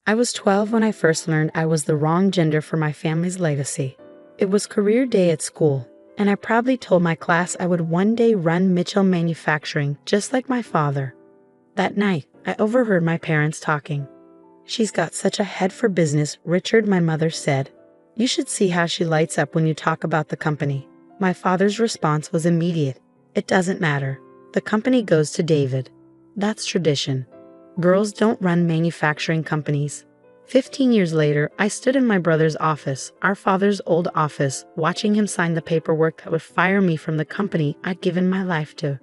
I was 12 when I first learned I was the wrong gender for my family's legacy. It was career day at school, and I proudly told my class I would one day run Mitchell Manufacturing just like my father. That night, I overheard my parents talking. "She's got such a head for business," Richard, my mother, said. "You should see how she lights up when you talk about the company." My father's response was immediate. "It doesn't matter. The company goes to David. That's tradition. Girls don't run manufacturing companies." 15 years later, I stood in my brother's office, our father's old office, watching him sign the paperwork that would fire me from the company I'd given my life to.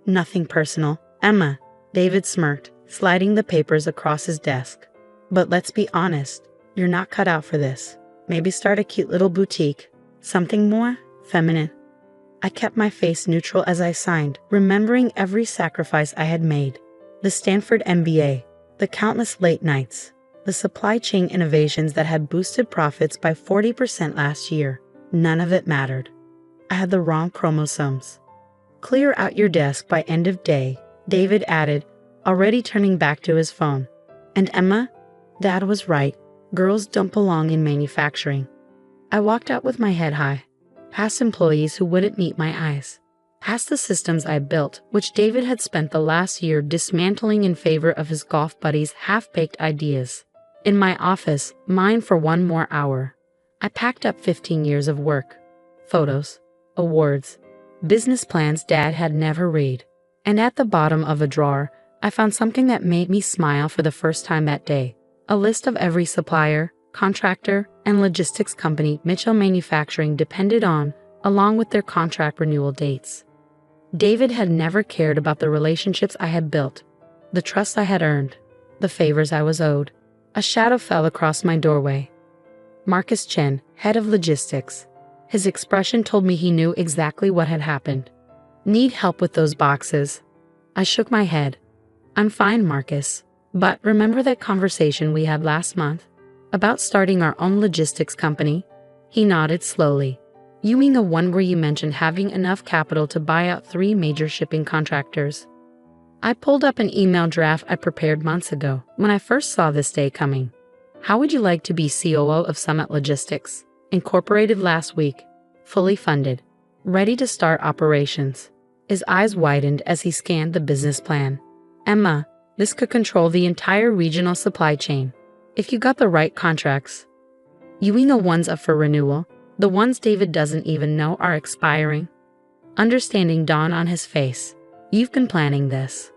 "Nothing personal, Emma," David smirked, sliding the papers across his desk. "But let's be honest, you're not cut out for this. Maybe start a cute little boutique. Something more feminine." I kept my face neutral as I signed, remembering every sacrifice I had made. The Stanford MBA, the countless late nights, the supply chain innovations that had boosted profits by 40% last year. None of it mattered. I had the wrong chromosomes. "Clear out your desk by end of day," David added, already turning back to his phone. "And Emma, Dad was right. Girls don't belong in manufacturing." I walked out with my head high, past employees who wouldn't meet my eyes, past the systems I built, which David had spent the last year dismantling in favor of his golf buddies' half-baked ideas. In my office, mine for one more hour, I packed up 15 years of work, photos, awards, business plans Dad had never read. And at the bottom of a drawer, I found something that made me smile for the first time that day. A list of every supplier, contractor, and logistics company Mitchell Manufacturing depended on, along with their contract renewal dates. David had never cared about the relationships I had built, the trust I had earned, the favors I was owed. A shadow fell across my doorway. Marcus Chen, head of logistics. His expression told me he knew exactly what had happened. "Need help with those boxes?" I shook my head. "I'm fine, Marcus. But remember that conversation we had last month about starting our own logistics company?" He nodded slowly. "You mean the one where you mentioned having enough capital to buy out 3 major shipping contractors?" I pulled up an email draft I prepared months ago when I first saw this day coming. "How would you like to be COO of Summit Logistics? Incorporated last week. Fully funded. Ready to start operations." His eyes widened as he scanned the business plan. "Emma, this could control the entire regional supply chain. If you got the right contracts." "You mean the ones up for renewal? The ones David doesn't even know are expiring?" Understanding dawned on his face. "You've been planning this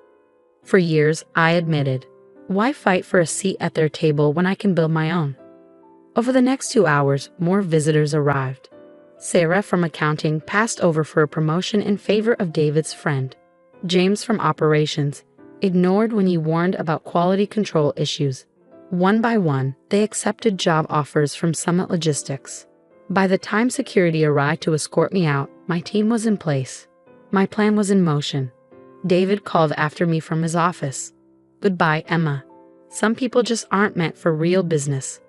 for years," I admitted. "Why fight for a seat at their table when I can build my own?" Over the next 2 hours, more visitors arrived. Sarah from accounting passed over for a promotion in favor of David's friend. James from operations ignored when you warned about quality control issues. One by one, they accepted job offers from Summit Logistics. By the time security arrived to escort me out, my team was in place. My plan was in motion. David called after me from his office. "Goodbye, Emma. Some people just aren't meant for real business."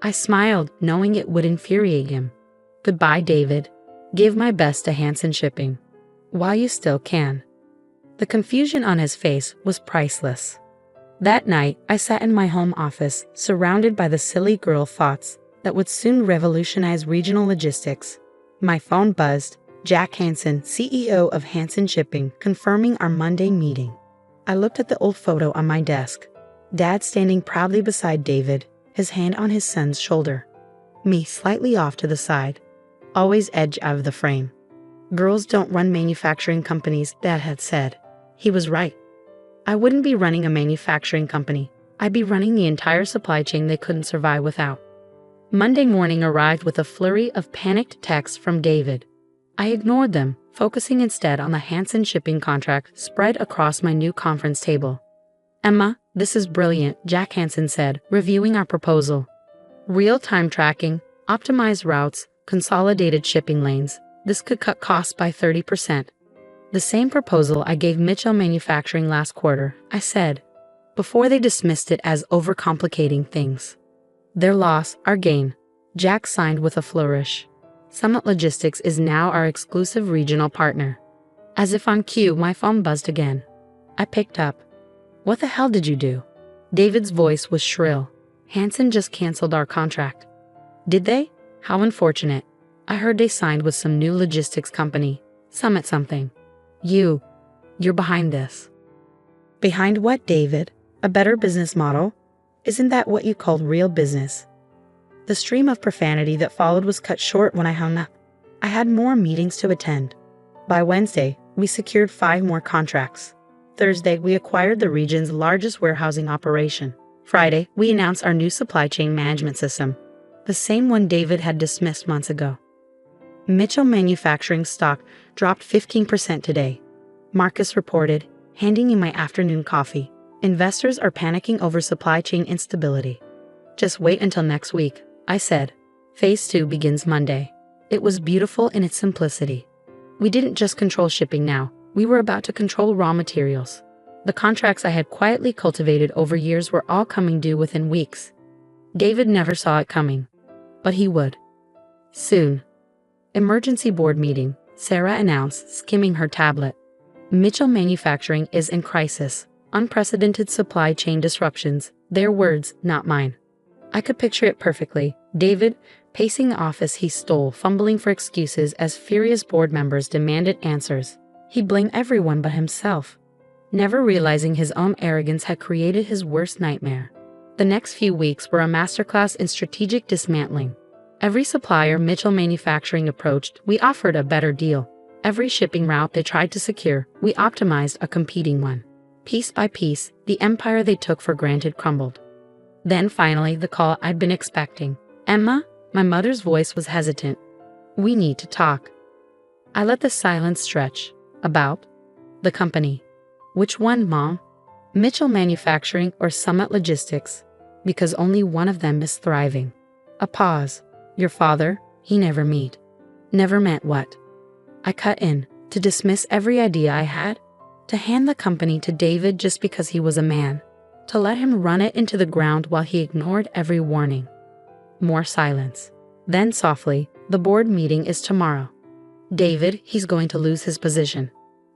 I smiled, knowing it would infuriate him. "Goodbye, David. Give my best to Hansen Shipping. While you still can." The confusion on his face was priceless. That night, I sat in my home office, surrounded by the silly girl thoughts that would soon revolutionize regional logistics. My phone buzzed. Jack Hansen, CEO of Hansen Shipping, confirming our Monday meeting. I looked at the old photo on my desk. Dad standing proudly beside David, his hand on his son's shoulder. Me slightly off to the side, always edge out of the frame. "Girls don't run manufacturing companies," Dad had said. He was right. I wouldn't be running a manufacturing company. I'd be running the entire supply chain they couldn't survive without. Monday morning arrived with a flurry of panicked texts from David. I ignored them, focusing instead on the Hansen Shipping contract spread across my new conference table. "Emma, this is brilliant," Jack Hansen said, reviewing our proposal. "Real-time tracking, optimized routes, consolidated shipping lanes. This could cut costs by 30%. The same proposal I gave Mitchell Manufacturing last quarter," I said, before they dismissed it as overcomplicating things. "Their loss, our gain." Jack signed with a flourish. "Summit Logistics is now our exclusive regional partner." As if on cue, my phone buzzed again. I picked up. "What the hell did you do?" David's voice was shrill. Hanson just canceled our contract. Did they? How unfortunate. I heard they signed with some new logistics company. Summit something. You're behind this. Behind what, David? A better business model? Isn't that what you called real business? The stream of profanity that followed was cut short when I hung up. I had more meetings to attend. By Wednesday, we secured 5 more contracts. Thursday, we acquired the region's largest warehousing operation. Friday, we announced our new supply chain management system, the same one David had dismissed months ago. Mitchell Manufacturing stock dropped 15% today. Marcus reported, handing me my afternoon coffee. Investors are panicking over supply chain instability. Just wait until next week, I said. Phase 2 begins Monday. It was beautiful in its simplicity. We didn't just control shipping now, we were about to control raw materials. The contracts I had quietly cultivated over years were all coming due within weeks. David never saw it coming. But he would. Soon. Emergency board meeting, Sarah announced, skimming her tablet. Mitchell Manufacturing is in crisis. Unprecedented supply chain disruptions. Their words, not mine. I could picture it perfectly. David, pacing the office he stole, fumbling for excuses as furious board members demanded answers. He blamed everyone but himself, never realizing his own arrogance had created his worst nightmare. The next few weeks were a masterclass in strategic dismantling. Every supplier Mitchell Manufacturing approached, we offered a better deal. Every shipping route they tried to secure, we optimized a competing one. Piece by piece, the empire they took for granted crumbled. Then finally, the call I'd been expecting. Emma, my mother's voice was hesitant. We need to talk. I let the silence stretch. About? The company. Which one, Mom? Mitchell Manufacturing or Summit Logistics? Because only one of them is thriving. A pause. Your father, he never meet. Never meant what? I cut in, to dismiss every idea I had, to hand the company to David just because he was a man, to let him run it into the ground while he ignored every warning. More silence. Then softly, the board meeting is tomorrow. David, he's going to lose his position.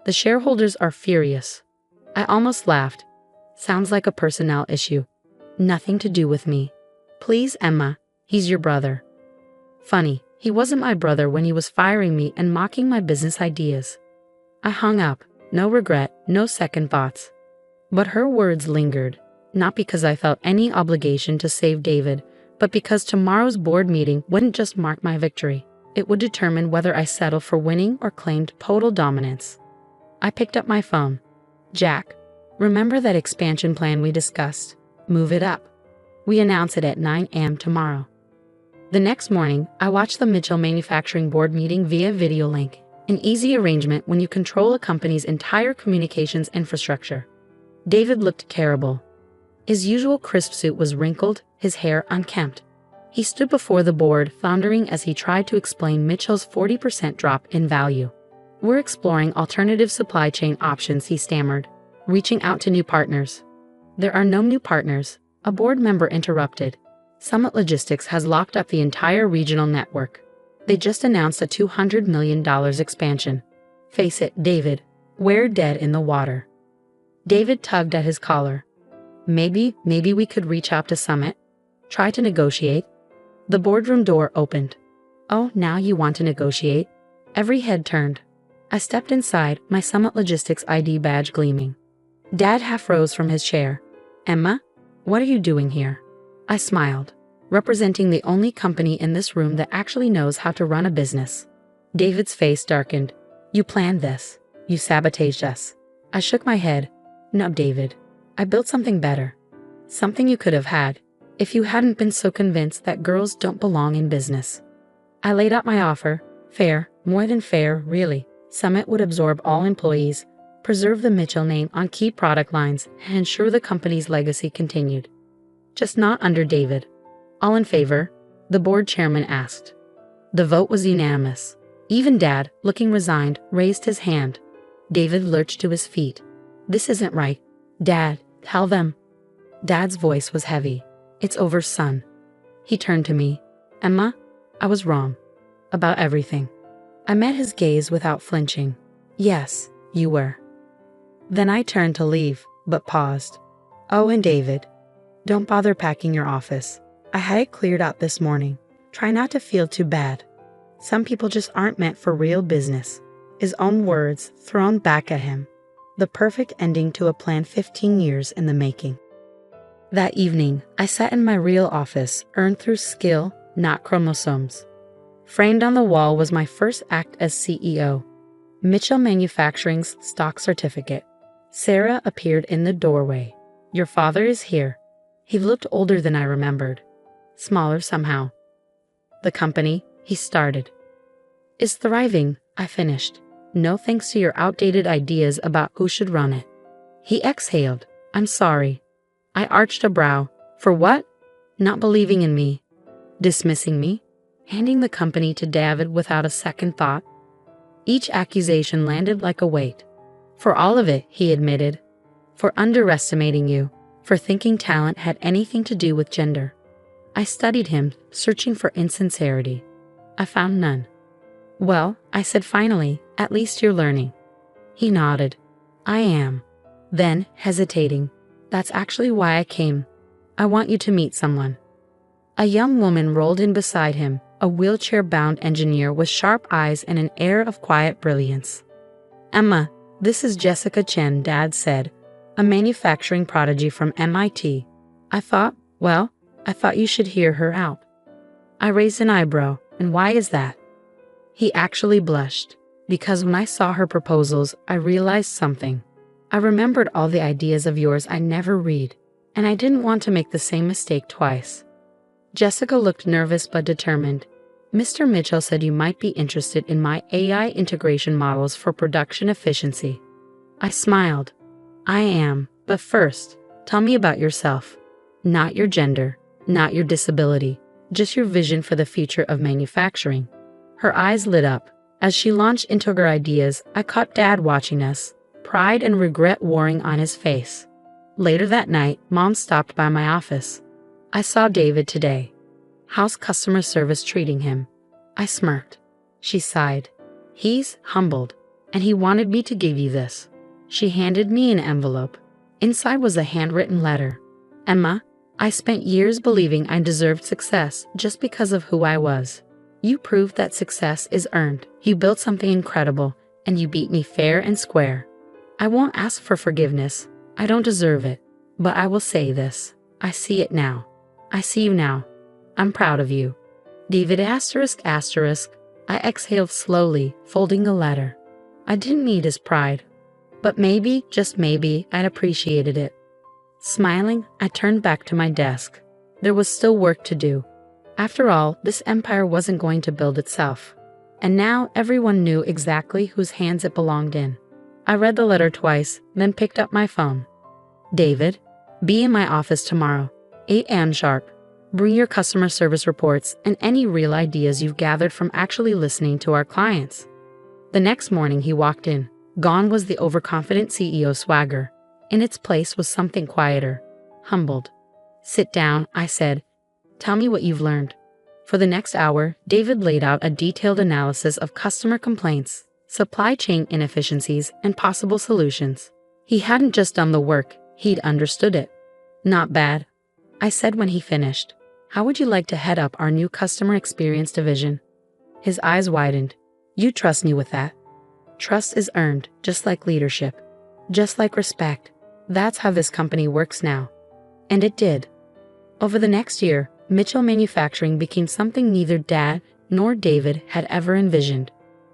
The shareholders are furious. I almost laughed. Sounds like a personnel issue. Nothing to do with me. Please, Emma, he's your brother. Funny, he wasn't my brother when he was firing me and mocking my business ideas. I hung up, no regret, no second thoughts. But her words lingered, not because I felt any obligation to save David, but because tomorrow's board meeting wouldn't just mark my victory. It would determine whether I settled for winning or claimed total dominance. I picked up my phone. Jack, remember that expansion plan we discussed? Move it up. We announce it at 9 a.m. tomorrow. The next morning, I watched the Mitchell Manufacturing board meeting via video link, an easy arrangement when you control a company's entire communications infrastructure. David looked terrible. His usual crisp suit was wrinkled, his hair unkempt. He stood before the board, floundering as he tried to explain Mitchell's 40% drop in value. We're exploring alternative supply chain options, he stammered, reaching out to new partners. There are no new partners, a board member interrupted. Summit Logistics has locked up the entire regional network. They just announced a $200 million expansion. Face it, David, we're dead in the water. David tugged at his collar. Maybe we could reach out to Summit. Try to negotiate. The boardroom door opened. Oh, now you want to negotiate? Every head turned. I stepped inside, my Summit Logistics ID badge gleaming. Dad half rose from his chair. Emma, what are you doing here? I smiled, representing the only company in this room that actually knows how to run a business. David's face darkened. You planned this. You sabotaged us. I shook my head. No, David. I built something better. Something you could have had, if you hadn't been so convinced that girls don't belong in business. I laid out my offer. Fair, more than fair, really. Summit would absorb all employees, preserve the Mitchell name on key product lines, and ensure the company's legacy continued. Just not under David. All in favor? The board chairman asked. The vote was unanimous. Even Dad, looking resigned, raised his hand. David lurched to his feet. This isn't right. Dad, tell them. Dad's voice was heavy. It's over, son. He turned to me. Emma, I was wrong. About everything. I met his gaze without flinching. Yes, you were. Then I turned to leave, but paused. Oh, and David. Don't bother packing your office. I had it cleared out this morning. Try not to feel too bad. Some people just aren't meant for real business. His own words thrown back at him. The perfect ending to a plan 15 years in the making. That evening, I sat in my real office, earned through skill, not chromosomes. Framed on the wall was my first act as CEO. Mitchell Manufacturing's stock certificate. Sarah appeared in the doorway. Your father is here. He looked older than I remembered. Smaller somehow. The company, he started, is thriving, I finished. No thanks to your outdated ideas about who should run it. He exhaled. I'm sorry. I arched a brow. For what? Not believing in me. Dismissing me? Handing the company to David without a second thought? Each accusation landed like a weight. For all of it, he admitted. For underestimating you. For thinking talent had anything to do with gender. I studied him, searching for insincerity. I found none. Well, I said finally, at least you're learning. He nodded. I am. Then, hesitating. That's actually why I came. I want you to meet someone. A young woman rolled in beside him, a wheelchair-bound engineer with sharp eyes and an air of quiet brilliance. Emma, this is Jessica Chen, Dad said, a manufacturing prodigy from MIT. I thought you should hear her out. I raised an eyebrow, and why is that? He actually blushed, because when I saw her proposals, I realized something. I remembered all the ideas of yours I never read, and I didn't want to make the same mistake twice. Jessica looked nervous but determined. Mr. Mitchell said you might be interested in my AI integration models for production efficiency. I smiled. I am, but first, tell me about yourself. Not your gender, not your disability, just your vision for the future of manufacturing. Her eyes lit up. As she launched into her ideas, I caught Dad watching us, pride and regret warring on his face. Later that night, Mom stopped by my office. I saw David today. How's customer service treating him? I smirked. She sighed. He's humbled, and he wanted me to give you this. She handed me an envelope. Inside was a handwritten letter. Emma, I spent years believing I deserved success just because of who I was. You proved that success is earned. You built something incredible, and you beat me fair and square. I won't ask for forgiveness. I don't deserve it. But I will say this. I see it now. I see you now. I'm proud of you. David asterisk. I exhaled slowly, folding the letter. I didn't need his pride. But maybe, just maybe, I'd appreciated it. Smiling, I turned back to my desk. There was still work to do. After all, this empire wasn't going to build itself. And now everyone knew exactly whose hands it belonged in. I read the letter twice, then picked up my phone. David, be in my office tomorrow, 8 a.m. sharp. Bring your customer service reports and any real ideas you've gathered from actually listening to our clients. The next morning he walked in. Gone was the overconfident CEO swagger. In its place was something quieter, humbled. Sit down, I said. Tell me what you've learned. For the next hour, David laid out a detailed analysis of customer complaints, supply chain inefficiencies, and possible solutions. He hadn't just done the work, he'd understood it. Not bad, I said when he finished. How would you like to head up our new customer experience division? His eyes widened. You trust me with that? Trust is earned, just like leadership. Just like respect. That's how this company works now. And it did. Over the next year, Mitchell Manufacturing became something neither Dad nor David had ever envisioned.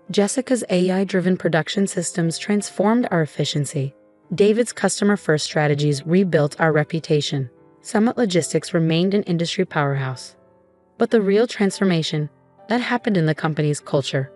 Jessica's AI-driven production systems transformed our efficiency. David's customer-first strategies rebuilt our reputation. Summit Logistics remained an industry powerhouse. But the real transformation, that happened in the company's culture.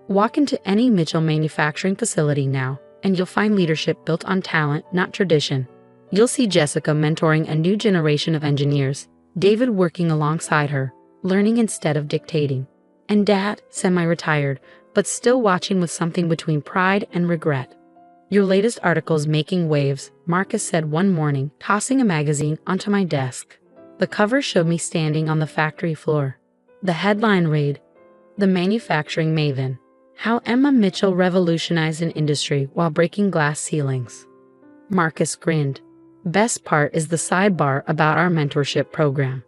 Walk into any Mitchell Manufacturing facility now, and you'll find leadership built on talent, not tradition. You'll see Jessica mentoring a new generation of engineers, David working alongside her, learning instead of dictating, and Dad, semi-retired, but still watching with something between pride and regret. Your latest article's making waves, Marcus said one morning, tossing a magazine onto my desk. The cover showed me standing on the factory floor. The headline read, The Manufacturing Maven. How Emma Mitchell revolutionized an industry while breaking glass ceilings. Marcus grinned. Best part is the sidebar about our mentorship program.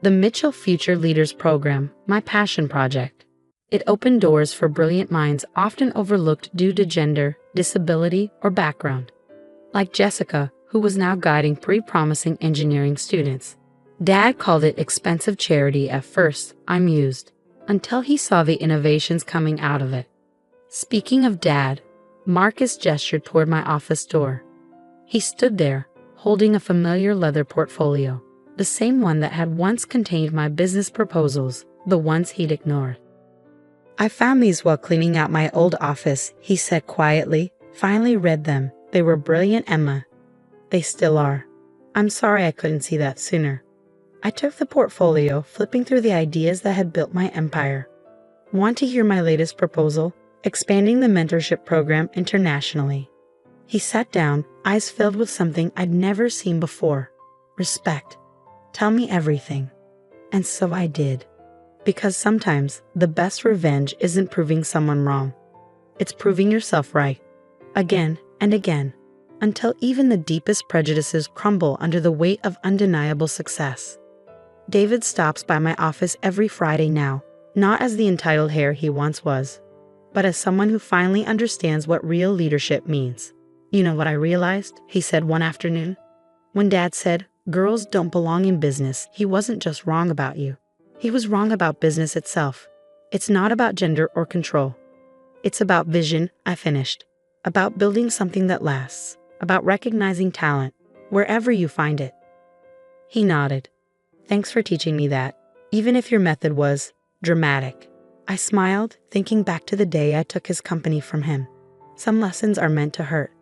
The Mitchell Future Leaders Program, my passion project. It opened doors for brilliant minds often overlooked due to gender, disability, or background. Like Jessica, who was now guiding pre-promising engineering students. Dad called it expensive charity at first, I mused, until he saw the innovations coming out of it. Speaking of Dad, Marcus gestured toward my office door. He stood there, holding a familiar leather portfolio, the same one that had once contained my business proposals, the ones he'd ignored. I found these while cleaning out my old office, he said quietly. Finally read them. They were brilliant, Emma. They still are. I'm sorry I couldn't see that sooner. I took the portfolio, flipping through the ideas that had built my empire. Want to hear my latest proposal? Expanding the mentorship program internationally. He sat down, eyes filled with something I'd never seen before. Respect. Tell me everything. And so I did. Because sometimes the best revenge isn't proving someone wrong. It's proving yourself right. Again and again. Until even the deepest prejudices crumble under the weight of undeniable success. David stops by my office every Friday now, not as the entitled hare he once was, but as someone who finally understands what real leadership means. You know what I realized, he said one afternoon. When Dad said, girls don't belong in business, he wasn't just wrong about you. He was wrong about business itself. It's not about gender or control. It's about vision, I finished. About building something that lasts. About recognizing talent, wherever you find it. He nodded. Thanks for teaching me that, even if your method was dramatic. I smiled, thinking back to the day I took his company from him. Some lessons are meant to hurt.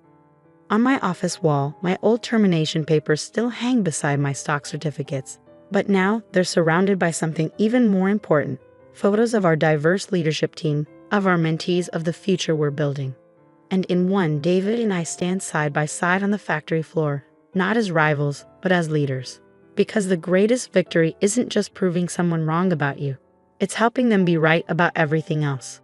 On my office wall, my old termination papers still hang beside my stock certificates, but now they're surrounded by something even more important, photos of our diverse leadership team, of our mentees, of the future we're building. And in one, David and I stand side by side on the factory floor, not as rivals, but as leaders. Because the greatest victory isn't just proving someone wrong about you. It's helping them be right about everything else.